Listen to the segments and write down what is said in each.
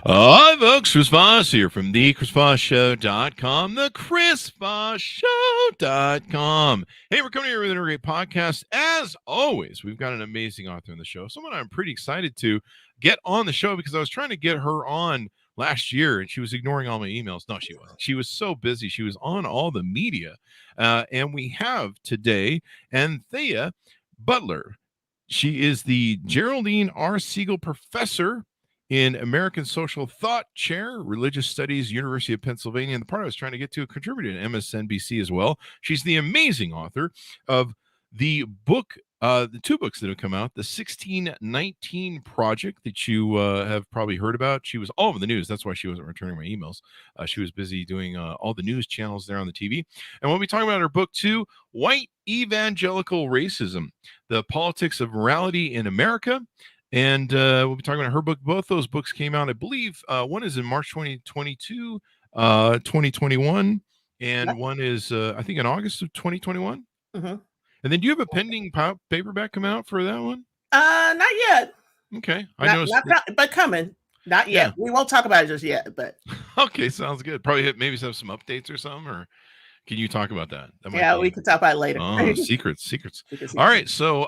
Hi, folks. Chris Voss here from the ChrisVossShow.com, the ChrisVossShow.com. Hey, we're coming here with another great podcast. As always, we've got an amazing author on the show, someone I'm pretty excited to get on the show because I was trying to get her on last year and she was ignoring all my emails. No, she wasn't. She was so busy. She was on all the media. And we have today Anthea Butler. She is the Geraldine R. Siegel Professor in American Social Thought Chair, Religious Studies, University of Pennsylvania. And the part I was trying to get to, contributed to MSNBC as well. She's the amazing author of the book, the two books that have come out, the 1619 Project that you have probably heard about. She was all over the news. That's why she wasn't returning my emails. She was busy doing all the news channels there on the TV. And we'll be talking about her book too, White Evangelical Racism, The Politics of Morality in America. And we'll be talking about her book. Both those books came out, I believe. One is in March 2022, 2021. And Yep. one is, I think, in August of 2021. Mm-hmm. And then do you have a pending paperback come out for that one? Not yet. Okay. I noticed. But coming. Not yet. Yeah. We won't talk about it just yet, but Okay, sounds good. Probably maybe have some updates or something, or can you talk about that? yeah, we can talk about it later. Oh, secrets. All right. So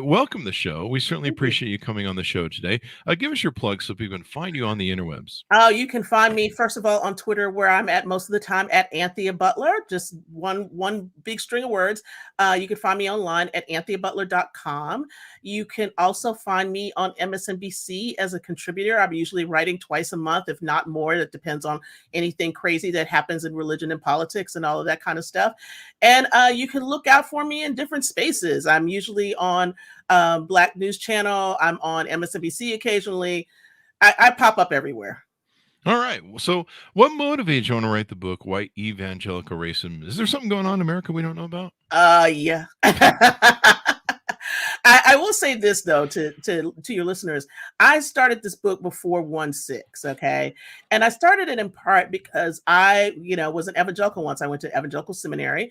welcome to the show. We certainly appreciate you coming on the show today. Give us your plug so people can find you on the interwebs. Oh, you can find me, first of all, on Twitter, where I'm at most of the time at Anthea Butler, just one big string of words. You can find me online at antheabutler.com. You can also find me on MSNBC as a contributor. I'm usually writing twice a month, if not more. It depends on anything crazy that happens in religion and politics and all of that kind of stuff. And you can look out for me in different spaces. I'm usually on Black News Channel. I'm on MSNBC occasionally. I pop up everywhere. All right. So what motivated you to write the book, White Evangelical Racism? Is there something going on in America we don't know about? Yeah. I will say this though to your listeners. I started this book before 1/6, okay? And I started it in part because I, was an evangelical once. I went to evangelical seminary.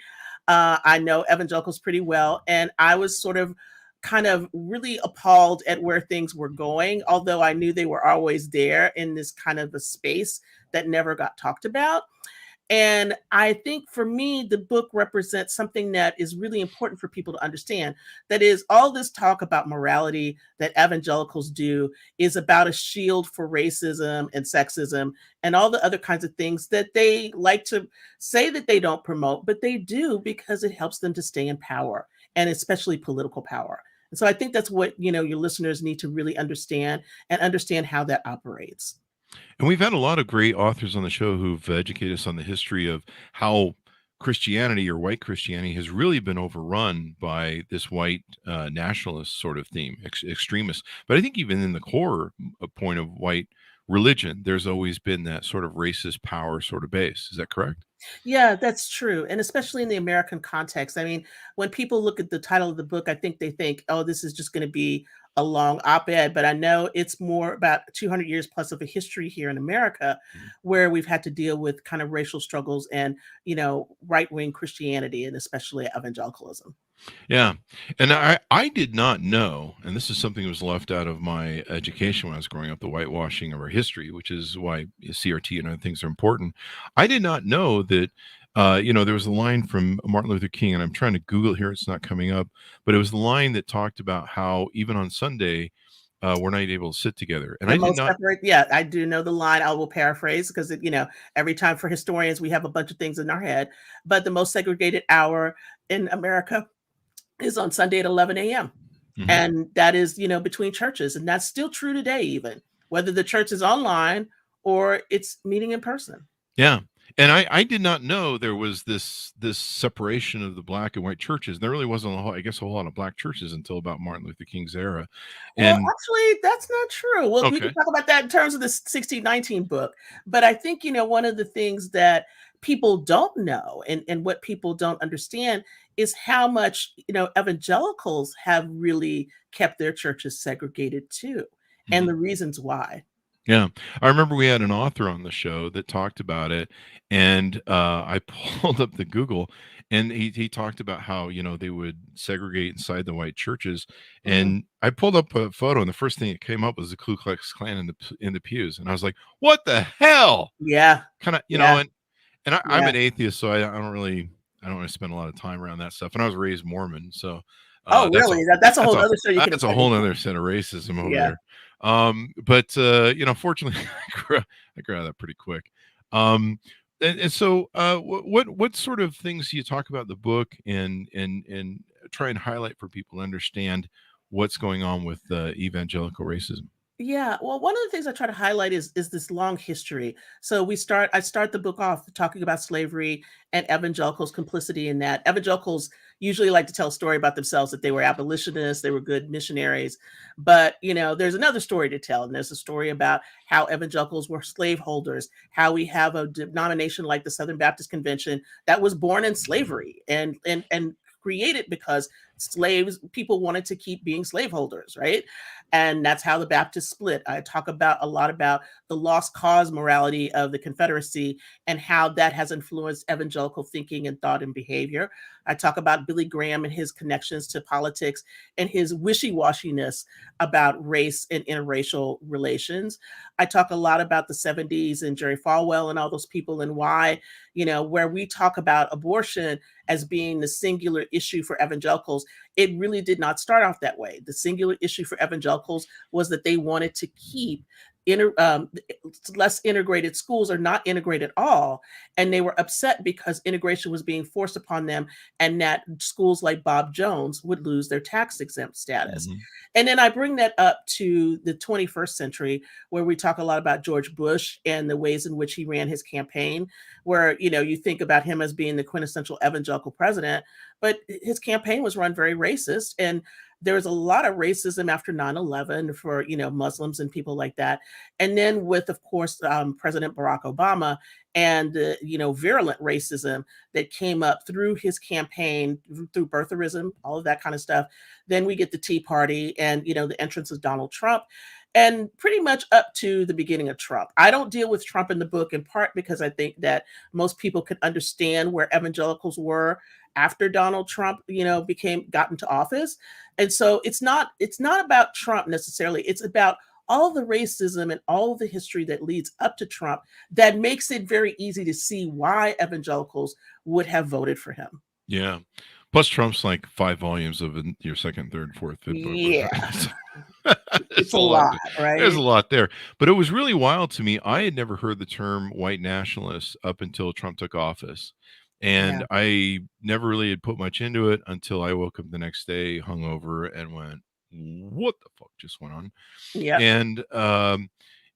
I know evangelicals pretty well, and I was sort of kind of really appalled at where things were going, although I knew they were always there in this kind of a space that never got talked about. And I think for me, the book represents something that is really important for people to understand. That is, all this talk about morality that evangelicals do is about a shield for racism and sexism and all the other kinds of things that they like to say that they don't promote, but they do because it helps them to stay in power, and especially political power. And so I think that's what, your listeners need to really understand, and understand how that operates. And we've had a lot of great authors on the show who've educated us on the history of how Christianity, or white Christianity, has really been overrun by this white nationalist sort of theme, extremists. But I think even in the core point of white religion, there's always been that sort of racist power sort of base. Is that correct? Yeah, that's true. And especially in the American context. I mean, when people look at the title of the book, I think they think, oh, this is just going to be a long op-ed, but I know it's more about 200 years plus of a history here in America where we've had to deal with kind of racial struggles and, right-wing Christianity, and especially evangelicalism. Yeah. And I did not know, and this is something that was left out of my education when I was growing up, the whitewashing of our history, which is why CRT and other things are important. I did not know that, there was a line from Martin Luther King, and I'm trying to Google it here. It's not coming up, but it was the line that talked about how even on Sunday, we're not able to sit together. And I did not. Yeah, I do know the line. I will paraphrase because, every time for historians, we have a bunch of things in our head, but the most segregated hour in America is on Sunday at 11 a.m. Mhm. And that is, between churches. And that's still true today, even whether the church is online or it's meeting in person. Yeah. And I did not know there was this separation of the black and white churches. There really wasn't a whole lot of black churches until about Martin Luther King's era. Well, And actually, that's not true. Well, we can talk about that in terms of the 1619 book. But I think, one of the things that people don't know, and what people don't understand, is how much, evangelicals have really kept their churches segregated too, and the reasons why. Yeah. I remember we had an author on the show that talked about it, and I pulled up the Google, and he talked about how, they would segregate inside the white churches, Mhm. and I pulled up a photo, and the first thing that came up was the Ku Klux Klan in the pews, and I was like, "What the hell?" Yeah. Kinda, Yeah. and I'm Yeah. an atheist, so I don't really spend a lot of time around that stuff, and I was raised Mormon, so, Oh, that's a really? That's a that's whole a other show you can that's a invite whole me on. other set of racism over Yeah. there. But, fortunately, I grew out of that pretty quick. And so, what sort of things do you talk about in the book and try and highlight for people to understand what's going on with, evangelical racism? Yeah, well, one of the things I try to highlight is this long history. So I start the book off talking about slavery and evangelicals' complicity in that. Evangelicals usually like to tell a story about themselves that they were abolitionists, they were good missionaries, but there's another story to tell, and there's a story about how evangelicals were slaveholders, how we have a denomination like the Southern Baptist Convention that was born in slavery and created because slaves people wanted to keep being slaveholders, right? And that's how the Baptists split. I talk about a lot about the lost cause morality of the Confederacy and how that has influenced evangelical thinking and thought and behavior. I talk about Billy Graham and his connections to politics and his wishy-washiness about race and interracial relations. I talk a lot about the 70s and Jerry Falwell and all those people, and why, where we talk about abortion as being the singular issue for evangelicals, it really did not start off that way. The singular issue for evangelicals was that they wanted to keep less integrated schools or not integrate at all. And they were upset because integration was being forced upon them, and that schools like Bob Jones would lose their tax exempt status. Mhm. And then I bring that up to the 21st century, where we talk a lot about George Bush and the ways in which he ran his campaign, where, you think about him as being the quintessential evangelical president, but his campaign was run very racist. And there was a lot of racism after 9/11 for, Muslims and people like that. And then with, of course, President Barack Obama and the, virulent racism that came up through his campaign, through birtherism, all of that kind of stuff. Then we get the Tea Party and, the entrance of Donald Trump, and pretty much up to the beginning of Trump. I don't deal with Trump in the book, in part because I think that most people can understand where evangelicals were after Donald Trump, got into office. And so it's not about Trump necessarily. It's about all the racism and all of the history that leads up to Trump that makes it very easy to see why evangelicals would have voted for him. Yeah. Plus, Trump's like 5 volumes of your second, third, fourth, fifth book, Yeah, right? it's There's a a lot lot, th there's a right? lot there, but it was really wild to me. I had never heard the term white nationalists up until Trump took office, Yeah. and I never really had put much into it until I woke up the next day hungover and went, "What the fuck just went on?" Yep. And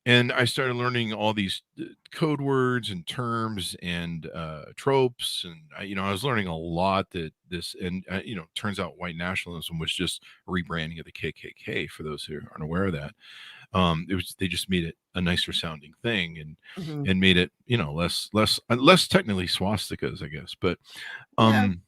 and I started learning all these code words and terms and tropes, and I was learning a lot that this, and turns out white nationalism was just a rebranding of the KKK. For those who aren't aware of that, it was they just made it a nicer sounding thing, Mhm. and made it less technically swastikas, I guess. But Yeah. um,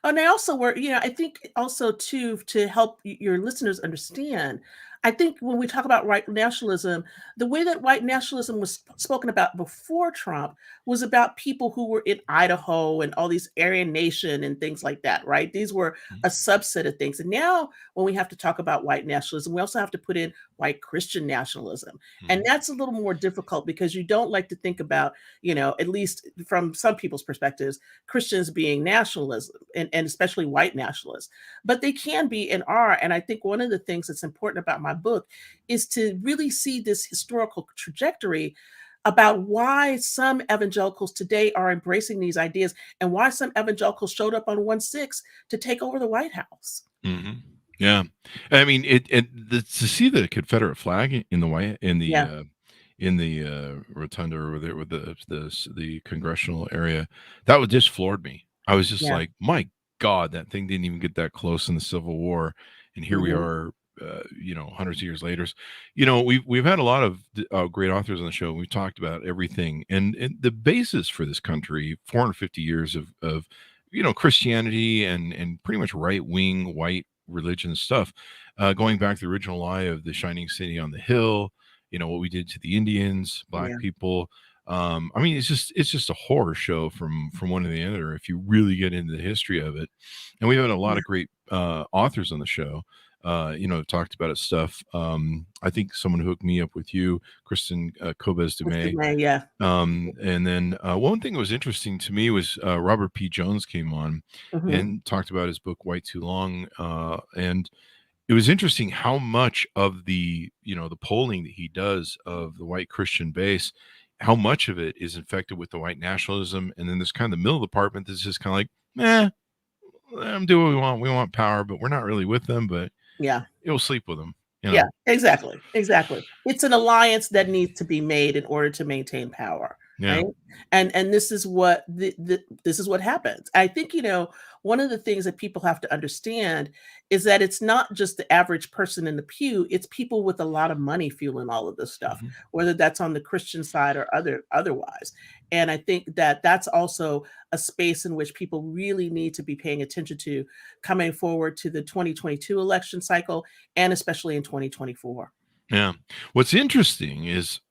Oh, and I also were, I think also too, to help your listeners understand, I think when we talk about white nationalism, the way that white nationalism was spoken about before Trump was about people who were in Idaho and all these Aryan Nation and things like that, right? These were a subset of things. And now when we have to talk about white nationalism, we also have to put in white Christian nationalism. And mhm. that's a little more difficult because you don't like to think about, at least from some people's perspectives, Christians being nationalism, and especially white nationalists, but they can be and are. And I think one of the things that's important about my book is to really see this historical trajectory about why some evangelicals today are embracing these ideas and why some evangelicals showed up on 1/6 to take over the White House. Mhm. Yeah. I mean, to see the Confederate flag in the white Yeah, in the rotunda over there with the congressional area, that would just floored me. I was just yeah. like, my God, that thing didn't even get that close in the Civil War, and here we Mhm. are, hundreds of years later. We've had a lot of great authors on the show. We've talked about everything, and the basis for this country, 450 years of Christianity and pretty much right wing white religion stuff, going back to the original lie of the shining city on the hill, what we did to the Indians, black Yeah. people. I mean, it's just a horror show from one to the other if you really get into the history of it. And we've had a lot Yeah. of great authors on the show. Talked about it stuff. I think someone hooked me up with you, Kristen Cobes de May. Yeah. And then one thing that was interesting to me was Robert P. Jones came on and talked about his book White Too Long, and it was interesting how much of the the polling that he does of the white Christian base, how much of it is infected with the white nationalism, and then there's kind of the middle department that's just kind of like, let them do what we want. We want power, but we're not really with them. But Yeah. you'll sleep with them. Yeah, exactly. It's an alliance that needs to be made in order to maintain power, Yeah. right? And this is what this is what happens. I think one of the things that people have to understand is that it's not just the average person in the pew; it's people with a lot of money fueling all of this stuff, whether that's on the Christian side or otherwise. And I think that that's also a space in which people really need to be paying attention to coming forward to the 2022 election cycle, and especially in 2024. Yeah. What's interesting is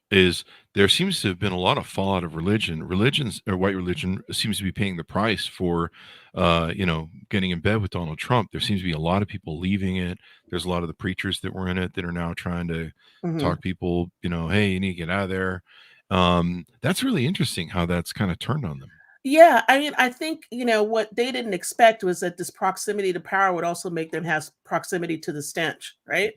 there seems to have been a lot of fallout of religion. Religions, or white religion, seems to be paying the price for, getting in bed with Donald Trump. There seems to be a lot of people leaving it. There's a lot of the preachers that were in it that are now trying to talk people, hey, you need to get out of there. That's really interesting how that's kind of turned on them. Yeah, I mean, I think, what they didn't expect was that this proximity to power would also make them have proximity to the stench, right?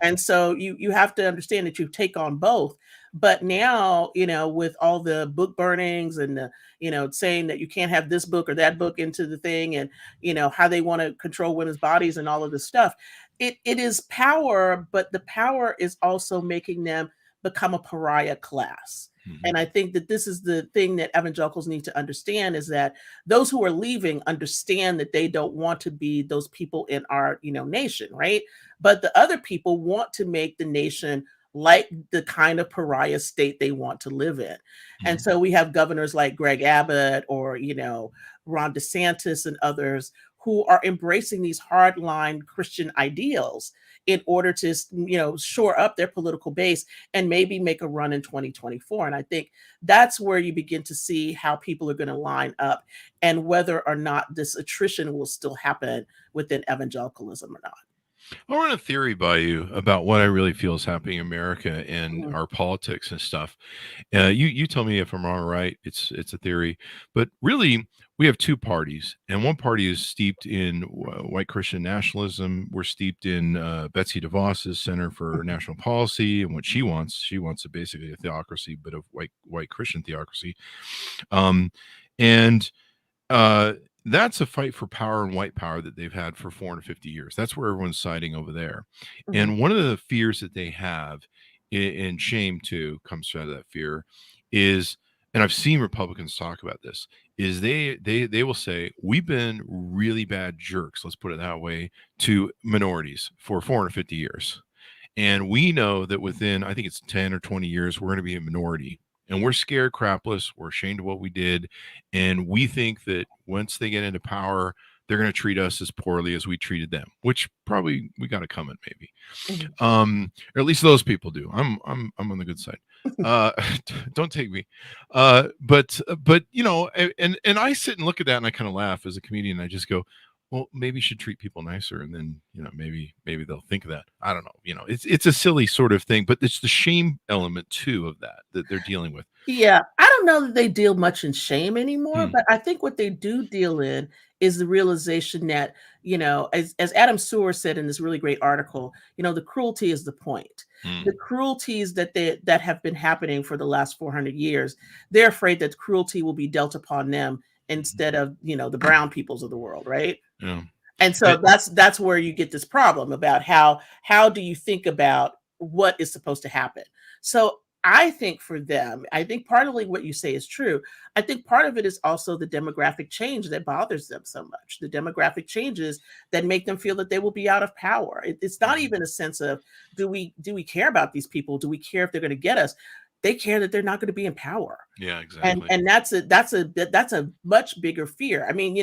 And so you have to understand that you take on both. But now, with all the book burnings and saying that you can't have this book or that book into the thing, and how they want to control women's bodies and all of this stuff, it is power, but the power is also making them become a pariah class. And I think that this is the thing that evangelicals need to understand, is that those who are leaving understand that they don't want to be those people in our, nation, right? But the other people want to make the nation like the kind of pariah state they want to live in. And so we have governors like Greg Abbott or, Ron DeSantis and others who are embracing these hardline Christian ideals in order to, shore up their political base and maybe make a run in 2024. And I think that's where you begin to see how people are going to line up and whether or not this attrition will still happen within evangelicalism or not. I run a theory by you about what I really feel is happening in America and our politics and stuff. You tell me if I'm wrong or right. It's a theory, but really we have two parties, and one party is steeped in white Christian nationalism. We're steeped in Betsy DeVos's Center for National Policy and what she wants. She wants basically a theocracy, but a white Christian theocracy. That's a fight for power and white power that they've had for 450 years. That's where everyone's siding over there. And one of the fears that they have, and shame too comes out of that fear, is, and I've seen Republicans talk about this, is they will say, we've been really bad jerks, let's put it that way, to minorities for 450 years. And we know that within, I think it's 10 or 20 years, we're going to be a minority. And we're scared crapless. We're ashamed of what we did. And we think that once they get into power, they're going to treat us as poorly as we treated them, which probably we got to come at maybe. Or at least those people do. I'm on the good side. Don't take me. But and I sit and look at that and I kind of laugh as a comedian. I just go, well, maybe you should treat people nicer, and then maybe they'll think of that. I don't know. It's a silly sort of thing, but it's the shame element too of that they're dealing with. Yeah, I don't know that they deal much in shame anymore, but I think what they do deal in is the realization that, as Adam Seward said in this really great article, the cruelty is the point. The cruelties that have been happening for the last 400 years, they're afraid that cruelty will be dealt upon them instead of, the brown peoples of the world, right? Yeah. And so that's where you get this problem about how do you think about what is supposed to happen. So I think for them, I think partly what you say is true. I think part of it is also the demographic change that bothers them so much. The demographic changes that make them feel that they will be out of power. It's not even a sense of, do we care about these people? Do we care if they're going to get us? they care that they're not going to be in power. Yeah, exactly. And that's a much bigger fear. I mean,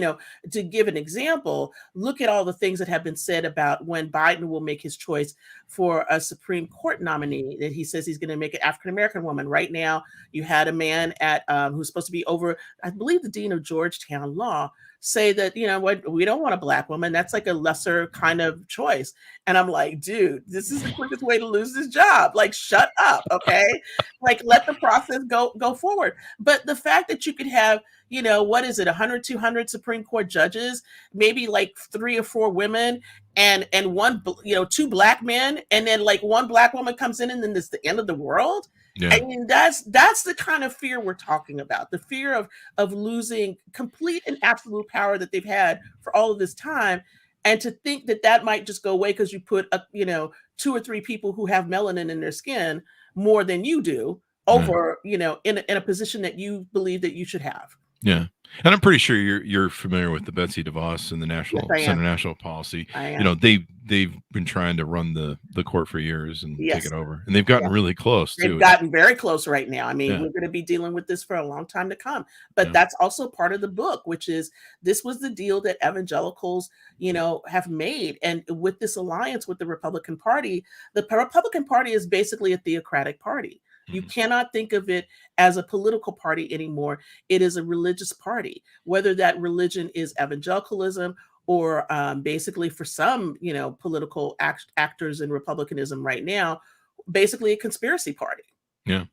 to give an example, look at all the things that have been said about when Biden will make his choice for a Supreme Court nominee, that he says he's going to make an African American woman. Right now, you had a man at who's supposed to be over, I believe, the dean of Georgetown Law, say that, what, we don't want a Black woman. That's like a lesser kind of choice. And I'm like, dude, this is the quickest way to lose this job. Like, shut up, okay? Like, let the process go forward. But the fact that you could have, what is it, 100, 200 Supreme Court judges, maybe like 3 or 4 women, and one, 2 Black men, and then like 1 Black woman comes in, and then it's the end of the world. Yeah. I mean, that's the kind of fear we're talking about. The fear of losing complete and absolute power that they've had for all of this time. And to think that might just go away because you put 2 or 3 people who have melanin in their skin more than you do over, in a position that you believe that you should have. Yeah. And I'm pretty sure you're familiar with the Betsy DeVos and the Yes, Center National Policy. I am. They've been trying to run the court for years and Yes. take it over. And they've gotten really close too. They've gotten very close right now. I mean, Yeah. we're going to be dealing with this for a long time to come. But Yeah. that's also part of the book, which is this was the deal that evangelicals, have made. And with this alliance with the Republican Party, the Republican Party is basically a theocratic party. You cannot think of it as a political party anymore. It is a religious party, whether that religion is evangelicalism or basically for some, political actors in Republicanism right now, basically a conspiracy party. Yeah.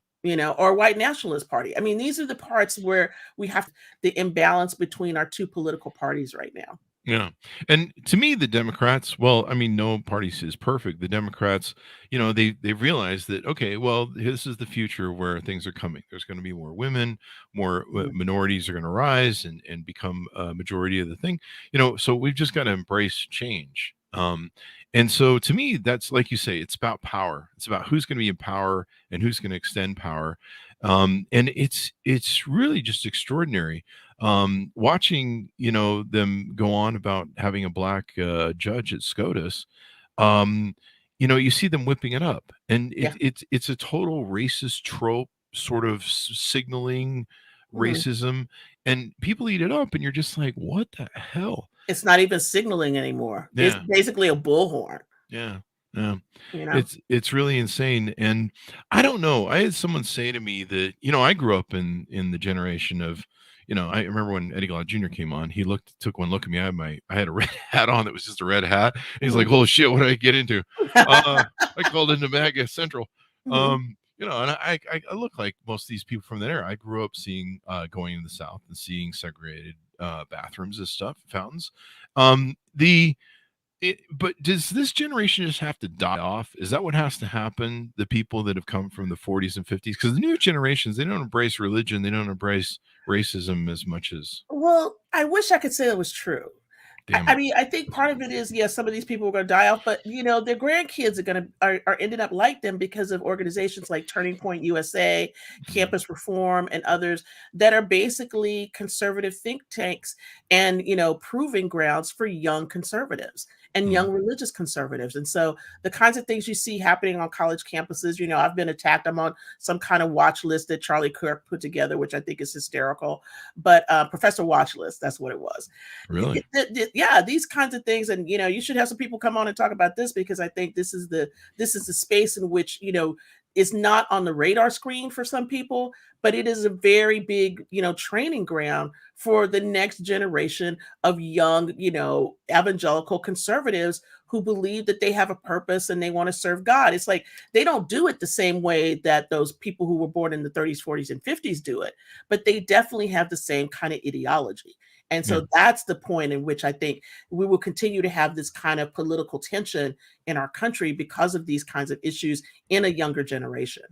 Or white nationalist party. I mean, these are the parts where we have the imbalance between our 2 political parties right now. Yeah. And to me, the Democrats, well, I mean, no party is perfect. The Democrats, they've realized that, okay, well, this is the future where things are coming. There's going to be more women, more minorities are going to rise and become a majority of the thing, so we've just got to embrace change. And so to me, that's like you say, it's about power. It's about who's going to be in power and who's going to extend power. And it's really just extraordinary. Watching, them go on about having a Black judge at SCOTUS, you see them whipping it up, and it's a total racist trope, sort of signaling racism, and people eat it up, and you're just like, what the hell? It's not even signaling anymore. Yeah. It's basically a bullhorn. Yeah. Yeah. It's really insane. And I don't know. I had someone say to me that, I grew up in the generation of, I remember when Eddie Glaude Jr. came on, he took one look at me. I had a red hat on that was just a red hat. He's like, "Oh shit, what did I get into?" I called into MAGA Central. And I look like most of these people from that era. I grew up seeing going in the South and seeing segregated bathrooms and stuff, fountains. But does this generation just have to die off? Is that what has to happen? The people that have come from the 40s and 50s? Because the new generations, they don't embrace religion. They don't embrace racism as much as... Well, I wish I could say that was true. I mean, I think part of it is, yes, some of these people are going to die off, but their grandkids are ending up like them because of organizations like Turning Point USA, Campus Reform, and others that are basically conservative think tanks and proving grounds for young conservatives and young religious conservatives. And so the kinds of things you see happening on college campuses, I've been attacked. I'm on some kind of watch list that Charlie Kirk put together, which I think is hysterical. But Professor Watch List, that's what it was. Really? Yeah, these kinds of things. And, you should have some people come on and talk about this, because I think this is the space in which, is not on the radar screen for some people, but it is a very big, training ground for the next generation of young, evangelical conservatives who believe that they have a purpose and they want to serve God. It's like they don't do it the same way that those people who were born in the 30s, 40s, and 50s do it, but they definitely have the same kind of ideology. And so that's the point in which I think we will continue to have this kind of political tension in our country because of these kinds of issues in a younger generation.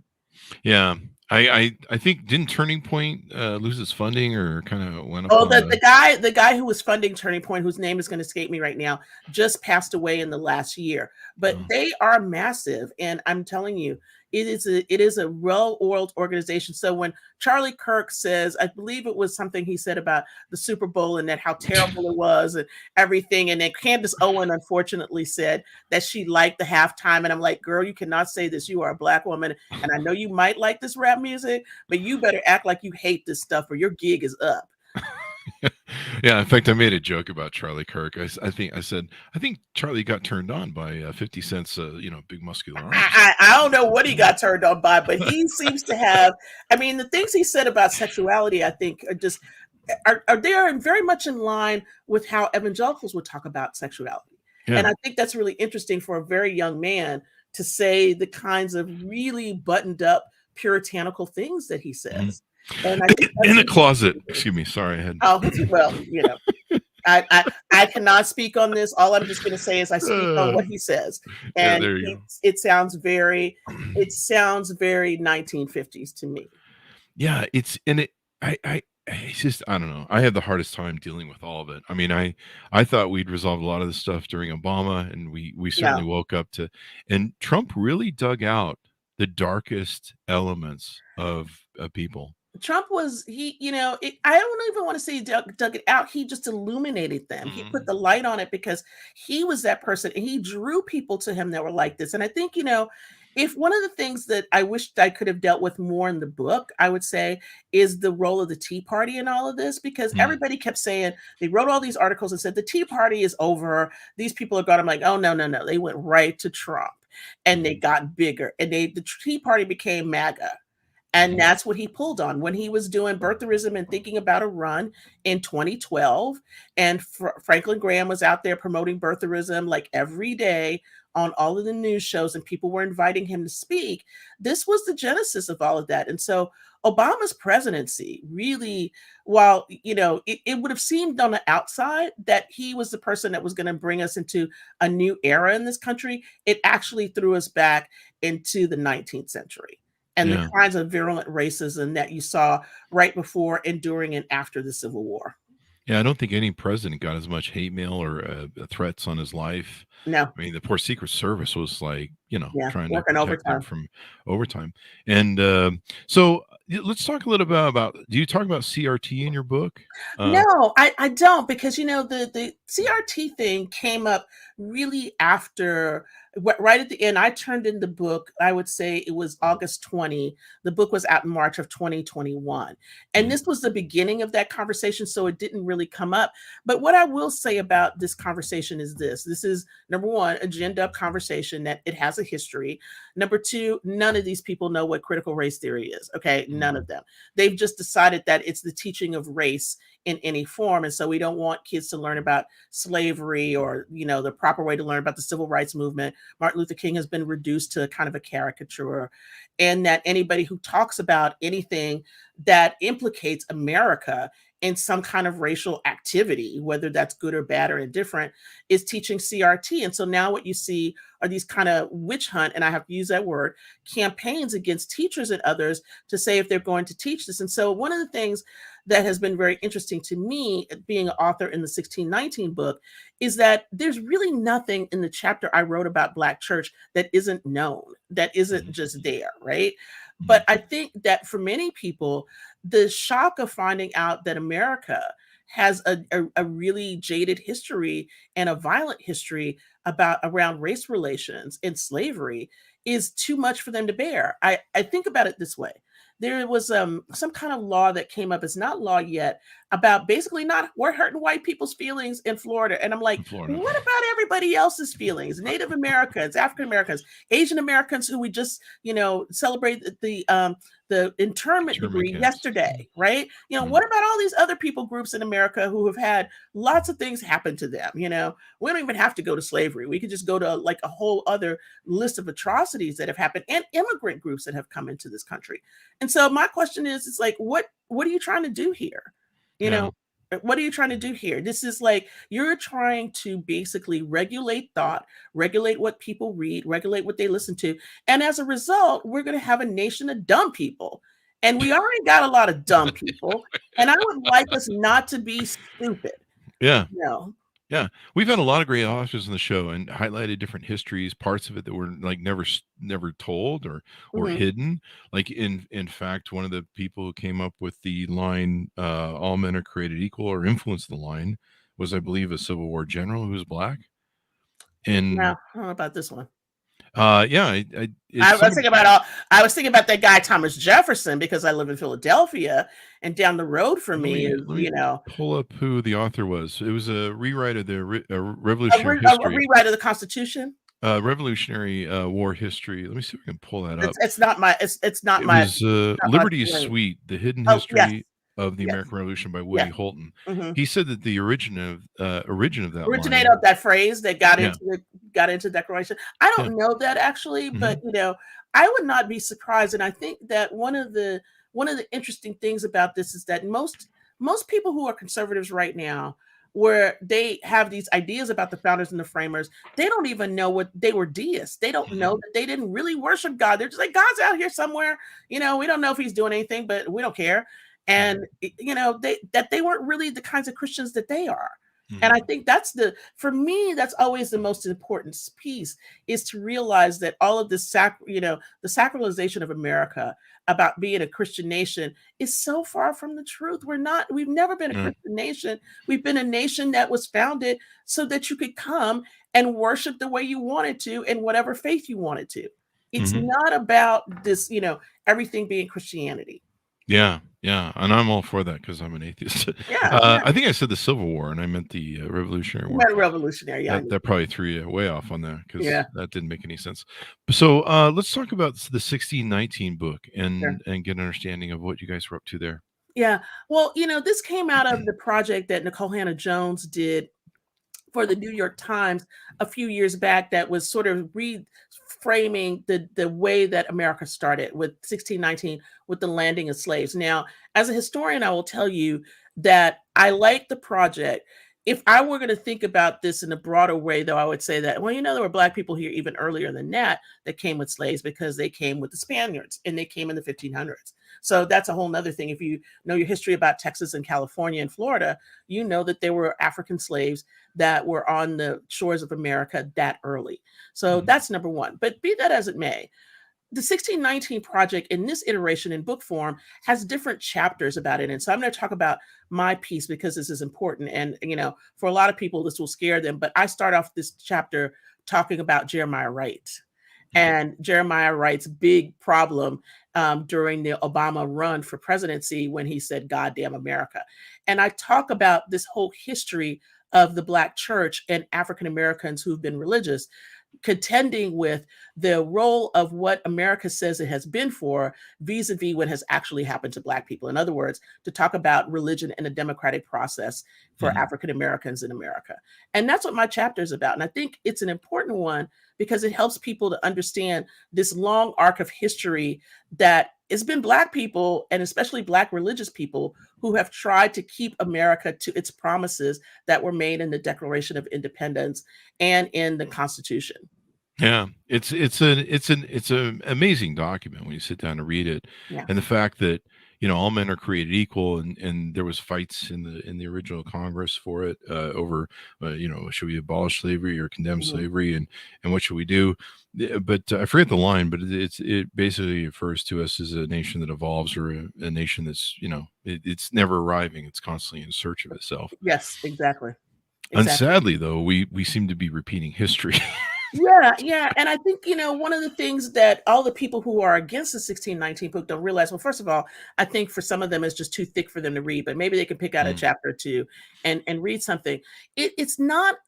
Yeah. I think, didn't Turning Point lose its funding or kind of went up? Oh, the guy who was funding Turning Point, whose name is going to escape me right now, just passed away in the last year. But they are massive. And I'm telling you, it is a well-oiled organization. So when Charlie Kirk says, I believe it was something he said about the Super Bowl and that how terrible it was and everything, and then Candace Owen unfortunately said that she liked the halftime, and I'm like, girl, you cannot say this. You are a Black woman, and I know you might like this rap music, but you better act like you hate this stuff or your gig is up. Yeah, in fact, I made a joke about Charlie Kirk. I think Charlie got turned on by 50 Cent's, big muscular arms. I don't know what he got turned on by, but he seems to have. I mean, the things he said about sexuality, I think, are very much in line with how evangelicals would talk about sexuality, and I think that's really interesting for a very young man to say the kinds of really buttoned up puritanical things that he says. And I think in the closet. Excuse me. Sorry, I had. Oh well, I cannot speak on this. All I'm just going to say is I speak on what he says, and it sounds very 1950s to me. Yeah, it's just, I don't know. I had the hardest time dealing with all of it. I mean, I thought we'd resolved a lot of the stuff during Obama, and we certainly woke up to, and Trump really dug out the darkest elements of people. Trump was, I don't even want to say he dug it out. He just illuminated them. He put the light on it because he was that person, and he drew people to him that were like this. And I think, if one of the things that I wished I could have dealt with more in the book, I would say, is the role of the Tea Party in all of this, because everybody kept saying, they wrote all these articles and said, the Tea Party is over. These people are gone. I'm like, oh, no. They went right to Trump, and they got bigger, and the Tea Party became MAGA. And that's what he pulled on when he was doing birtherism and thinking about a run in 2012. And Franklin Graham was out there promoting birtherism like every day on all of the news shows, and people were inviting him to speak. This was the genesis of all of that. And so Obama's presidency really, while, it would have seemed on the outside that he was the person that was going to bring us into a new era in this country, it actually threw us back into the 19th century. And the kinds of virulent racism that you saw right before and during and after the Civil War. Yeah, I don't think any president got as much hate mail or threats on his life. No. I mean, the poor Secret Service was like, trying to working protect them from overtime. And so let's talk a little bit about, do you talk about CRT in your book? No, I don't, because, the CRT thing came up really after, right at the end. I turned in the book, I would say it was August 20. The book was out in March of 2021. And this was the beginning of that conversation, so it didn't really come up. But what I will say about this conversation is this is, number one, a ginned up conversation that it has a history. Number two, none of these people know what critical race theory is. Okay, none of them. They've just decided that it's the teaching of race in any form. And so we don't want kids to learn about slavery or, the proper way to learn about the civil rights movement. Martin Luther King has been reduced to kind of a caricature, and that anybody who talks about anything that implicates America in some kind of racial activity, whether that's good or bad or indifferent, is teaching CRT. And so now what you see are these kind of witch hunt, and I have to use that word, campaigns against teachers and others to say if they're going to teach this. And so one of the things that has been very interesting to me, being an author in the 1619 book, is that there's really nothing in the chapter I wrote about Black church that isn't known, that isn't just there, right? But I think that for many people, the shock of finding out that America has a really jaded history and a violent history around race relations and slavery is too much for them to bear. I think about it this way. There was some kind of law that came up, it's not law yet, about basically we're hurting white people's feelings in Florida. And I'm like, what about everybody else's feelings? Native Americans, African Americans, Asian Americans who we just, celebrate the internment degree yesterday, right? What about all these other people groups in America who have had lots of things happen to them? We don't even have to go to slavery. We could just go to like a whole other list of atrocities that have happened, and immigrant groups that have come into this country. And so my question is, it's like, what are you trying to do here? What are you trying to do here? This is like, you're trying to basically regulate thought, regulate what people read, regulate what they listen to. And as a result, we're going to have a nation of dumb people. And we already got a lot of dumb people. And I would like us not to be stupid. Yeah. Yeah, we've had a lot of great authors on the show and highlighted different histories, parts of it that were like never told or Mhm. hidden. Like in fact, one of the people who came up with the line "all men are created equal" or influenced the line was, I believe, a Civil War general who was black. Now, And I don't know about this one. yeah, it's I was somebody. thinking about I was thinking about that guy Thomas Jefferson because I live in Philadelphia, and down the road from me is, Let me pull up who the author was. It was a rewrite of the Revolutionary a History. rewrite of the Constitution. Revolutionary War history. Let me see if I can pull that up. It's not my It was not my Liberty is brain. Sweet: The Hidden Oh yes, History of the yes, American Revolution by Woody yes. Holton. hmm He said that the origin of that Originator line. of that phrase that Yeah. got into Declaration. I Yeah. don't know that actually, hmm but I would not be surprised. And I think that one of the interesting things about this is that most people who are conservatives right now, where they have these ideas about the founders and the framers, they don't even know what they were deists. They don't know hmm that they didn't really worship God. They're just like, God's out here somewhere. We don't know if he's doing anything, but we don't care. And they weren't really the kinds of Christians that they are. And I hmm think for me, that's always the most important piece, is to realize that all of this the sacralization of America about being a Christian nation is so far from the truth. We've never been a Yeah. Christian nation. We've been a nation that was founded so that you could come and worship the way you wanted to and whatever faith you wanted to. It's hmm not about this, everything being Christianity. Yeah. Yeah. And I'm all for that because I'm an atheist. Yeah, yeah. I think I said the Civil War and I meant the Revolutionary You War. meant a revolutionary. Yeah, That probably threw you way off on that because yeah. that didn't make any sense. So let's talk about the 1619 book Sure. and get an understanding of what you guys were up to there. Yeah. Well, this came out of the project that Nicole Hannah-Jones did for the New York Times a few years back that was sort of reframing the way that America started with 1619 with the landing of slaves. Now, as a historian, I will tell you that I like the project. If I were going to think about this in a broader way, though, I would say that, well, there were Black people here even earlier than that came with slaves because they came with the Spaniards and they came in the 1500s. So that's a whole nother thing. If you know your history about Texas and California and Florida, you know that there were African slaves that were on the shores of America that early. So Mhm. that's number one. But be that as it may, the 1619 project in this iteration in book form has different chapters about it. And so I'm going to talk about my piece because this is important. And, for a lot of people, this will scare them. But I start off this chapter talking about Jeremiah Wright Mhm. and Jeremiah Wright's big problem during the Obama run for presidency when he said, "God damn America." And I talk about this whole history of the Black church and African Americans who've been religious contending with the role of what America says it has been for vis-a-vis what has actually happened to Black people. In other words, to talk about religion and a democratic process for Mhm. African Americans in America. And that's what my chapter is about. And I think it's an important one because it helps people to understand this long arc of history that it's been Black people, and especially Black religious people, who have tried to keep America to its promises that were made in the Declaration of Independence and in the Constitution. Yeah, it's an amazing document when you sit down to read it, Yeah. and the fact that all men are created equal, and there was fights in the original Congress for it over should we abolish slavery or condemn Mhm. slavery, and what should we do? But I forget the line, but it basically refers to us as a nation that evolves or a nation that's it's never arriving; it's constantly in search of itself. Yes, exactly. And Exactly. sadly, though, we seem to be repeating history. Yeah, yeah. And I think, one of the things that all the people who are against the 1619 book don't realize, well, first of all, I think for some of them it's just too thick for them to read, but maybe they can pick out a Mm, chapter or two and read something. It's not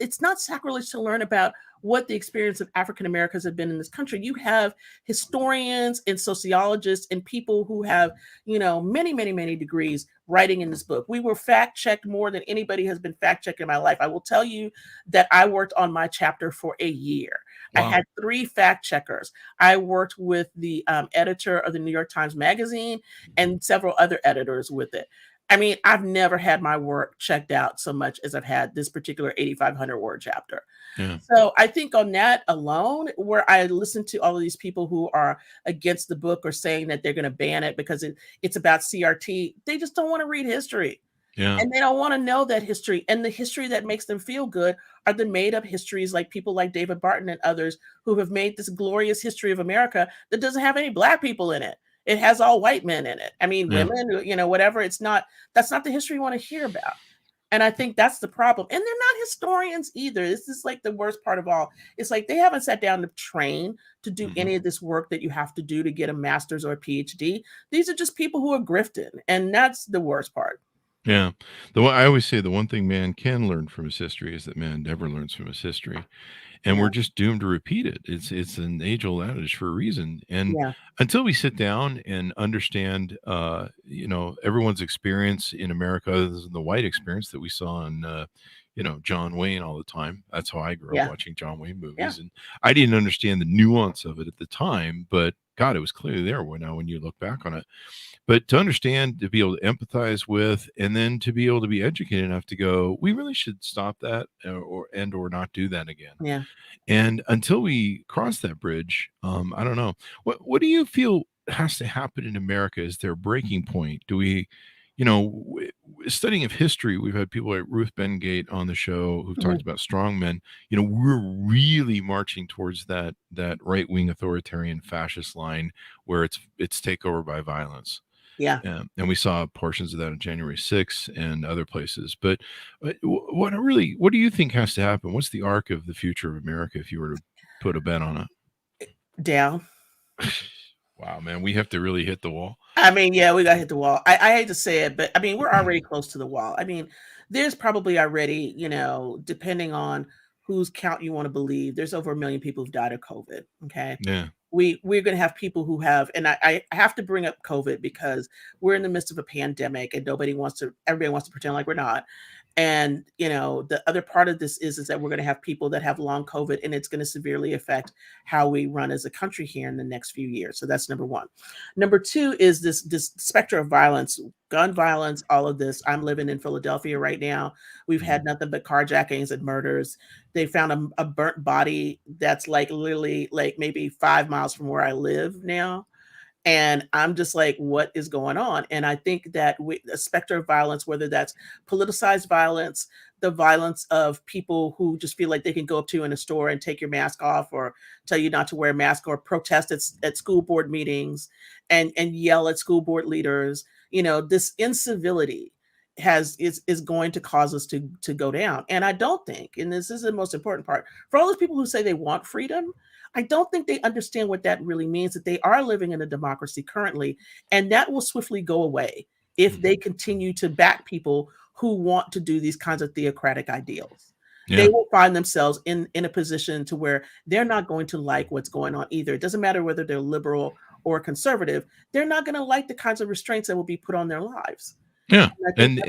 sacrilege to learn about what the experience of African Americans have been in this country. You have historians and sociologists and people who have, many, many, many degrees writing in this book. We were fact checked more than anybody has been fact checked in my life. I will tell you that I worked on my chapter for a year. I wow. had 3 fact checkers. I worked with the editor of the New York Times Magazine and several other editors with it. I mean, I've never had my work checked out so much as I've had this particular 8,500 word chapter. Yeah. So I think on that alone, where I listen to all of these people who are against the book or saying that they're going to ban it because it's about CRT, they just don't want to read history. Yeah. And they don't want to know that history. And the history that makes them feel good are the made up histories, like people like David Barton and others who have made this glorious history of America that doesn't have any Black people in it. It has all white men in it. I mean, Yeah. women, whatever. That's not the history you want to hear about. And I think that's the problem. And they're not historians either. This is like the worst part of all. It's like they haven't sat down to train to do any of this work that you have to do to get a master's or a PhD. These are just people who are grifting. And that's the worst part. Yeah. I always say the one thing man can learn from his history is that man never learns from his history. And we're just doomed to repeat it. It's an age-old adage for a reason. And Yeah. until we sit down and understand, everyone's experience in America, other than the white experience that we saw on, John Wayne all the time. That's how I grew up watching John Wayne movies, and I didn't understand the nuance of it at the time. But God, it was clearly there when you look back on it. But to understand, to be able to empathize with, and then to be able to be educated enough to go, we really should stop that or not do that again. Yeah. And until we cross that bridge, I don't know. What do you feel has to happen in America? Is there a breaking point? Do we, studying of history, we've had people like Ruth Bengate on the show who've talked about strongmen. We're really marching towards that right-wing authoritarian fascist line where it's takeover by violence. Yeah. And we saw portions of that on January 6th and other places. But what do you think has to happen? What's the arc of the future of America if you were to put a bet on it? Down. Wow, man, we have to really hit the wall. I mean, yeah, we got to hit the wall. I hate to say it, but I mean, we're already close to the wall. I mean, there's probably already, depending on whose count you want to believe, there's over 1 million people who've died of COVID. Okay. Yeah. We're going to have people who have, and I have to bring up COVID because we're in the midst of a pandemic and everybody wants to pretend like we're not. And, the other part of this is that we're going to have people that have long COVID, and it's going to severely affect how we run as a country here in the next few years. So that's number one. Number two is this specter of violence, gun violence, all of this. I'm living in Philadelphia right now. We've had nothing but carjackings and murders. They found a burnt body that's like literally like maybe 5 miles from where I live now. And I'm just like, what is going on? And I think that the specter of violence, whether that's politicized violence, the violence of people who just feel like they can go up to you in a store and take your mask off or tell you not to wear a mask or protest at school board meetings and yell at school board leaders, this incivility is going to cause us to go down. And I don't think, and this is the most important part, for all those people who say they want freedom, I don't think they understand what that really means, that they are living in a democracy currently, and that will swiftly go away if they continue to back people who want to do these kinds of theocratic ideals. Yeah. They will find themselves in a position to where they're not going to like what's going on either. It doesn't matter whether they're liberal or conservative. They're not going to like the kinds of restraints that will be put on their lives. Yeah. And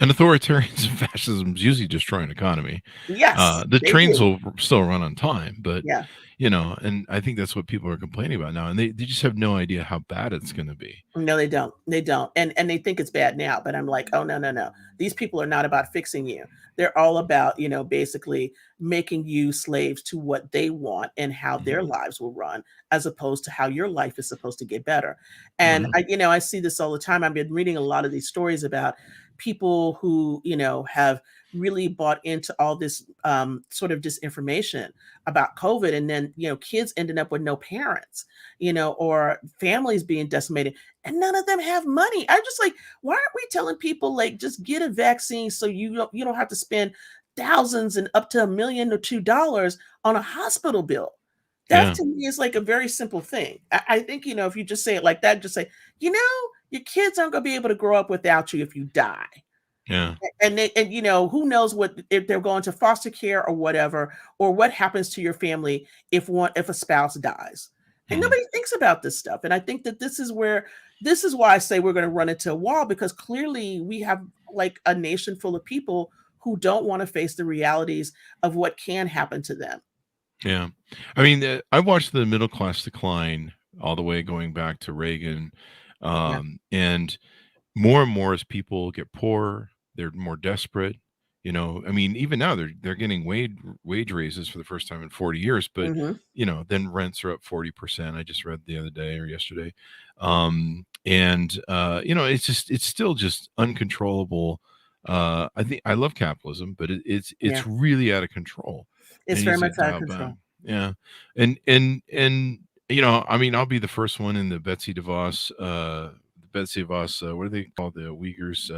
authoritarians and fascism is usually destroy an economy. Yes. The trains will still run on time, but yeah. And I think that's what people are complaining about now. And they just have no idea how bad it's going to be. No, they don't. They don't. And they think it's bad now, but I'm like, oh, no. These people are not about fixing you. They're all about, basically making you slaves to what they want and how their lives will run, as opposed to how your life is supposed to get better. And I see this all the time. I've been reading a lot of these stories about people who, have really bought into all this sort of disinformation about COVID. And then, kids ending up with no parents, or families being decimated, and none of them have money. I'm just like, why aren't we telling people like, just get a vaccine so you don't have to spend thousands and up to $1 million or $2 on a hospital bill? That to me is like a very simple thing. I think, if you just say it like that, just say, your kids aren't going to be able to grow up without you if you die. Yeah. And who knows if they're going to foster care or whatever, or what happens to your family if a spouse dies. And nobody thinks about this stuff. And I think that this is why I say we're going to run into a wall, because clearly we have like a nation full of people who don't want to face the realities of what can happen to them. Yeah. I mean, I watched the middle class decline all the way going back to Reagan. And more as people get poorer, they're more desperate. You know, I mean, even now they're getting wage raises for the first time in 40 years, but Hmm. you know, then rents are up 40%. I just read the other day or yesterday. And you know, it's still just uncontrollable. I think I love capitalism, but Yeah, it's really out of control, and it's it very needs to much get out of dialed back. control. Yeah. And you know, I mean, I'll be the first one in the Betsy DeVos, what do they call the Uyghurs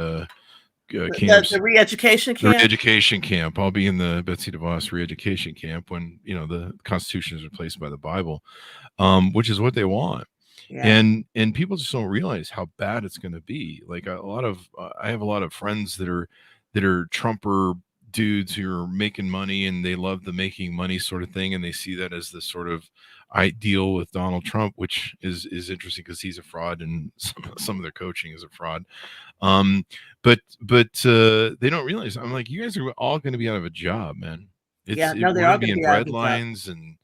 The camps? re-education The camp. re-education camp. I'll be in the Betsy DeVos re-education camp when, you know, the Constitution is replaced by the Bible, which is what they want. Yeah, And people just don't realize how bad it's going to be. Like a lot of I have a lot of friends that are Trumper dudes who are making money, and they love the making money sort of thing, and they see that as the sort of ideal with Donald Trump, which is interesting because he's a fraud, and some of their coaching is a fraud. Um, but they don't realize. I'm like, you guys are all going to be out of a job, man. yeah. We're No, they're going all to be going to in be out of bread the job. lines and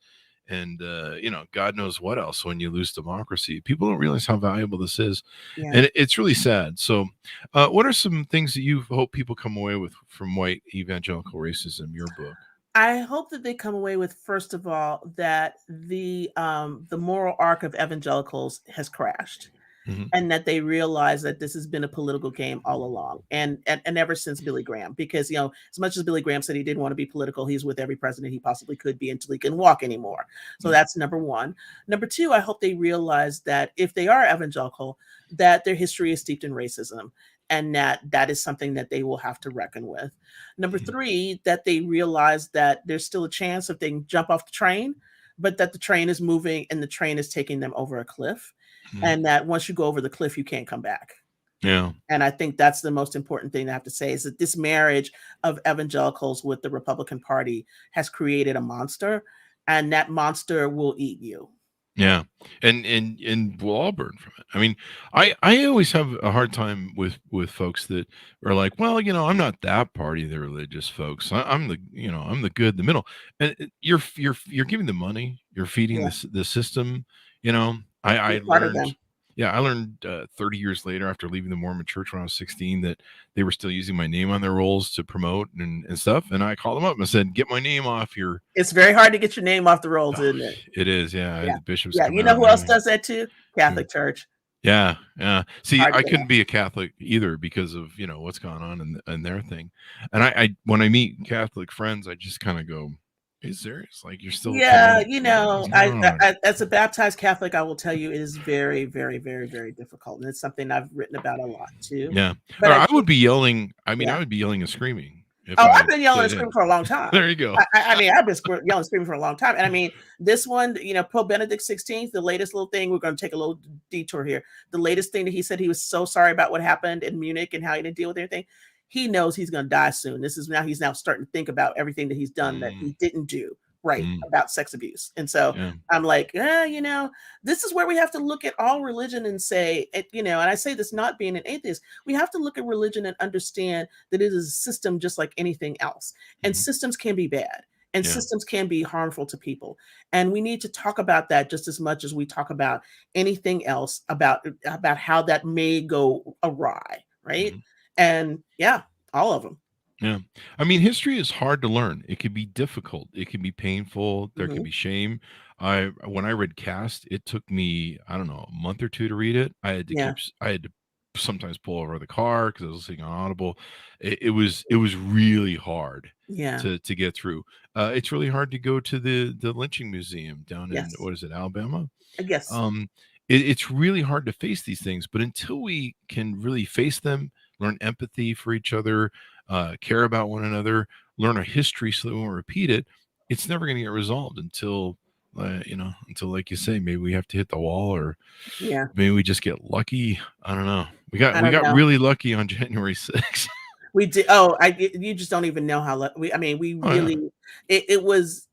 you know, God knows what else when you lose democracy. People don't realize how valuable this is, Yeah. and it's really sad. So, what are some things that you hope people come away with from White Evangelical Racism, your book? I hope that they come away with, first of all, that the moral arc of evangelicals has crashed, Hmm. and that they realize that this has been a political game all along, and ever since Billy Graham. Because, you know, as much as Billy Graham said he didn't want to be political, he's with every president he possibly could be until he couldn't walk anymore. So that's number one. Number two, I hope they realize that if they are evangelical, that their history is steeped in racism, and that is something that they will have to reckon with. Number three, that they realize that there's still a chance if they can jump off the train, but that the train is moving and the train is taking them over a cliff, Hmm. and that once you go over the cliff, you can't come back. Yeah. And I think that's the most important thing I have to say, is that this marriage of evangelicals with the Republican Party has created a monster, and that monster will eat you. Yeah, and we'll all burn from it. I mean, I always have a hard time with folks that are like, well, you know, I'm not that party, the religious folks. I'm the, you know, I'm the good, the middle, and you're giving them money, you're feeding Yeah, the system. You know, I you're part of learned. them. Yeah, I learned 30 years later after leaving the Mormon church when I was 16 that they were still using my name on their rolls to promote and stuff. And I called them up and I said, get my name off your. It's very hard to get your name off the rolls, Oh, isn't it? it is, yeah. I had Yeah. the bishops Yeah. come You know out and who else everything. does that too? Hmm. Catholic Church. Yeah, yeah. See, Hard to I get couldn't off. be a Catholic either because of, you know, what's going on in their thing. And I when I meet Catholic friends, I just kind of go, "Are you serious? Like you're still Yeah, promoting you what's know, going on?" as a baptized Catholic, I will tell you it is very, very, very, very difficult, and it's something I've written about a lot too. Yeah. But Or I I would think, be yelling. I mean, yeah. I would be yelling and screaming if Oh, I I've been yelling and fit in. screaming for a long time. There you go. I mean, I've been yelling and screaming for a long time. And I mean, this one, you know, Pope Benedict 16th, the latest little thing, we're going to take a little detour here. The latest thing that he said, he was so sorry about what happened in Munich and how he didn't deal with everything. He knows he's going to die soon. He's now starting to think about everything that he's done that Mm, he didn't do right mm, about sex abuse. And so yeah. I'm like, you know, this is where we have to look at all religion and say, you know, and I say this not being an atheist, we have to look at religion and understand that it is a system just like anything else. And Mhm, systems can be bad, and yeah. systems can be harmful to people. And we need to talk about that just as much as we talk about anything else about how that may go awry, right? Mhm. And yeah, all of them. Yeah. I mean, history is hard to learn. It can be difficult. It can be painful. There can Hmm. be shame. When I read Cast, it took me, I don't know, a month or two to read it. Yeah, I had to sometimes pull over the car because I was listening on Audible. It was really hard yeah, to get through. It's really hard to go to the lynching museum down in, yes, what is it, Alabama? I guess, Um, it's really hard to face these things, but until we can really face them, learn empathy for each other, care about one another, learn our history so that we won't repeat it, it's never going to get resolved until, you know, until like you say, maybe we have to hit the wall, or yeah. maybe we just get lucky. I don't know. I We don't got know. really lucky on January 6th. We did. Oh, you just don't even know how we. I mean, we Oh yeah, really.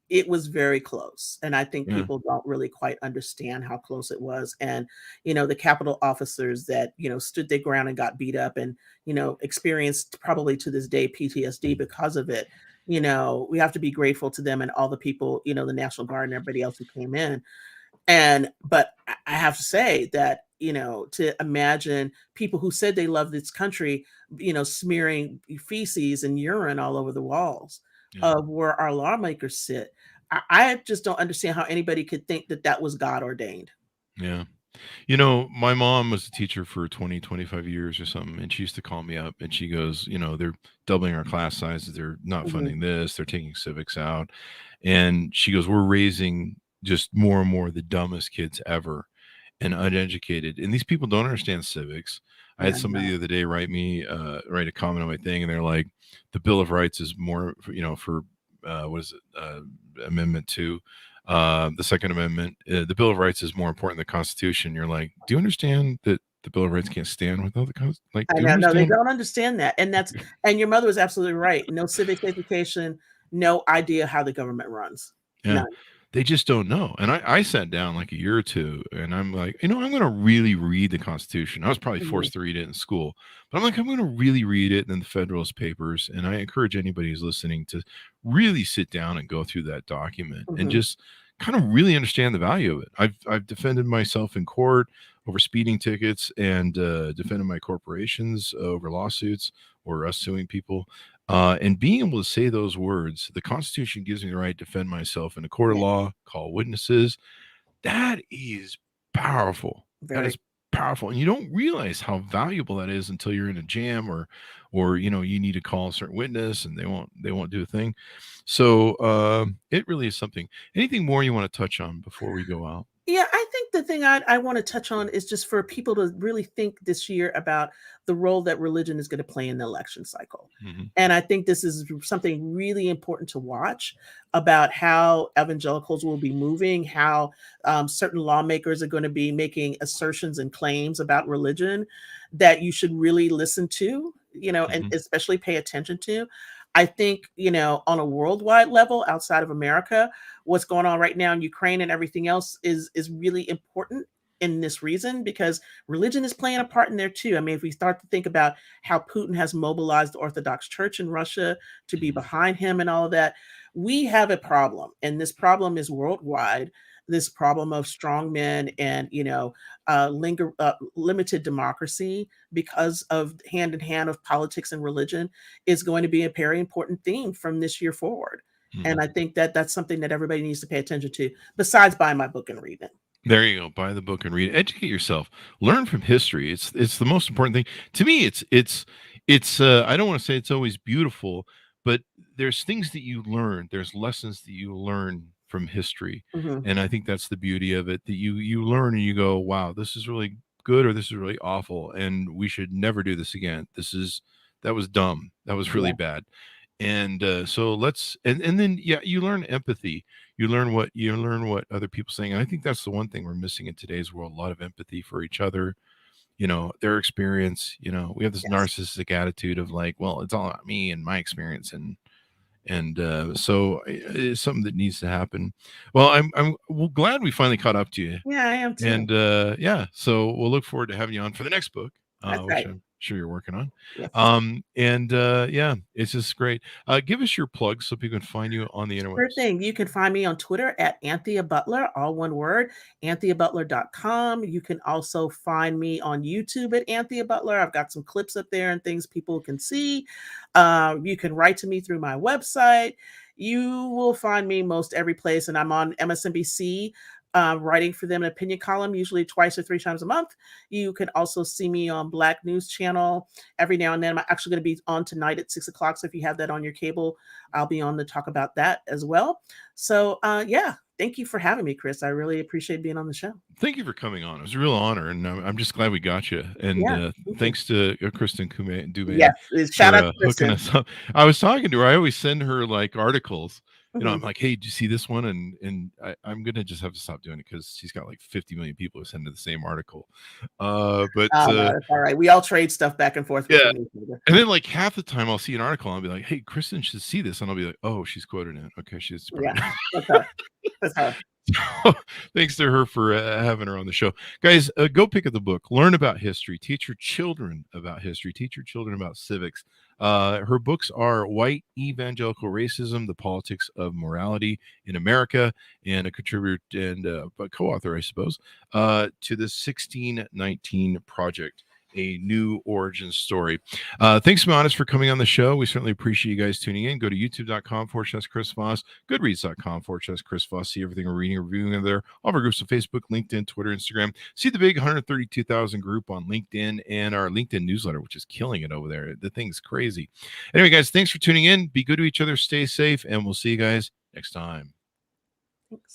It was very close, and I think yeah. people don't really quite understand how close it was. And you know, the Capitol officers that stood their ground and got beat up, and experienced probably to this day PTSD because of it. You know, we have to be grateful to them and all the people, the National Guard and everybody else who came in. But I have to say that to imagine people who said they love this country, smearing feces and urine all over the walls of where our lawmakers sit. I just don't understand how anybody could think that that was God ordained. Yeah. My mom was a teacher for 20, 25 years or something, and she used to call me up and she goes, they're doubling our class sizes. They're not funding this. They're taking civics out. And she goes, we're raising just more and more the dumbest kids ever and uneducated. And these people don't understand civics. I had somebody the other day write a comment on my thing, and they're like, the Bill of Rights is more, for what is it? Amendment 2. The Second Amendment, the Bill of Rights is more important than the Constitution. You're like, do you understand that the Bill of Rights can't stand without the Constitution? Like, I know, no, they don't understand that. And your mother was absolutely right. No civics education, no idea how the government runs. Yeah. None. They just don't know. And I sat down like a year or two, and I'm like, I'm going to really read the Constitution. I was probably forced to read it in school, but I'm like, I'm going to really read it in the Federalist Papers. And I encourage anybody who's listening to really sit down and go through that document and just kind of really understand the value of it. I've defended myself in court over speeding tickets and defended my corporations over lawsuits or us suing people. And being able to say those words, the Constitution gives me the right to defend myself in a court of law, call witnesses. That is powerful. That is powerful. And you don't realize how valuable that is until you're in a jam or you need to call a certain witness and they won't do a thing. So it really is something. Anything more you want to touch on before we go out? Yeah, I think the thing I want to touch on is just for people to really think this year about the role that religion is going to play in the election cycle. And I think this is something really important to watch about how evangelicals will be moving, how certain lawmakers are going to be making assertions and claims about religion that you should really listen to, and especially pay attention to. I think, on a worldwide level outside of America, what's going on right now in Ukraine and everything else is really important in this reason, because religion is playing a part in there too. I mean, if we start to think about how Putin has mobilized the Orthodox Church in Russia to be behind him and all of that, we have a problem. And this problem is worldwide. This problem of strong men and, limited democracy because of hand in hand of politics and religion is going to be a very important theme from this year forward. And I think that that's something that everybody needs to pay attention to, besides buying my book and reading it. There you go. Buy the book and read it. Educate yourself. Learn from history. It's the most important thing. To me, it's I don't want to say it's always beautiful, but there's things that you learn. There's lessons that you learn from history. And I think that's the beauty of it, that you learn and you go, wow, this is really good or this is really awful. And we should never do this again. That was dumb. That was really bad. And so and then you learn empathy. You learn what other people are saying. And I think that's the one thing we're missing in today's world, a lot of empathy for each other, their experience. We have this narcissistic attitude of like, well, it's all about me and my experience. And so it's something that needs to happen. Well, I'm glad we finally caught up to you. Yeah, I am too. And so we'll look forward to having you on for the next book, which I'm sure you're working on. Yes. It's just great. Give us your plugs so people can find you on the internet. Sure thing. You can find me on Twitter at Anthea Butler, all one word, AntheaButler.com. You can also find me on YouTube at Anthea Butler. I've got some clips up there and things people can see. You can write to me through my website. You will find me most every place, and I'm on MSNBC. Writing for them an opinion column, usually twice or three times a month. You can also see me on Black News Channel every now and then. I'm actually going to be on tonight at 6:00. So if you have that on your cable, I'll be on to talk about that as well. So thank you for having me, Chris. I really appreciate being on the show. Thank you for coming on. It was a real honor, and I'm just glad we got you. And thanks to Kristen Dubé. Yes, shout out to hooking Kristen. us up. I was talking to her. I always send her like articles. I'm like, hey, did you see this one? And I'm going to just have to stop doing it because she's got like 50 million people who send her the same article. But that's all right. We all trade stuff back and forth. Yeah. And then like half the time I'll see an article and I'll be like, hey, Kristen should see this. And I'll be like, oh, she's quoted it. Okay, she's. Yeah, that's her. Thanks to her for having her on the show. Guys, go pick up the book. Learn about history. Teach your children about history. Teach your children about civics. Her books are White Evangelical Racism, The Politics of Morality in America, and a contributor and a co-author, I suppose, to the 1619 Project, a new origin story. Thanks, Monis, for coming on the show. We certainly appreciate you guys tuning in. Go to youtube.com/Chris Voss, goodreads.com/Chris Voss. See everything we're reading and reviewing there. All of our groups on Facebook, LinkedIn, Twitter, Instagram. See the big 132,000 group on LinkedIn and our LinkedIn newsletter, which is killing it over there. The thing's crazy. Anyway, guys, thanks for tuning in. Be good to each other. Stay safe, and we'll see you guys next time.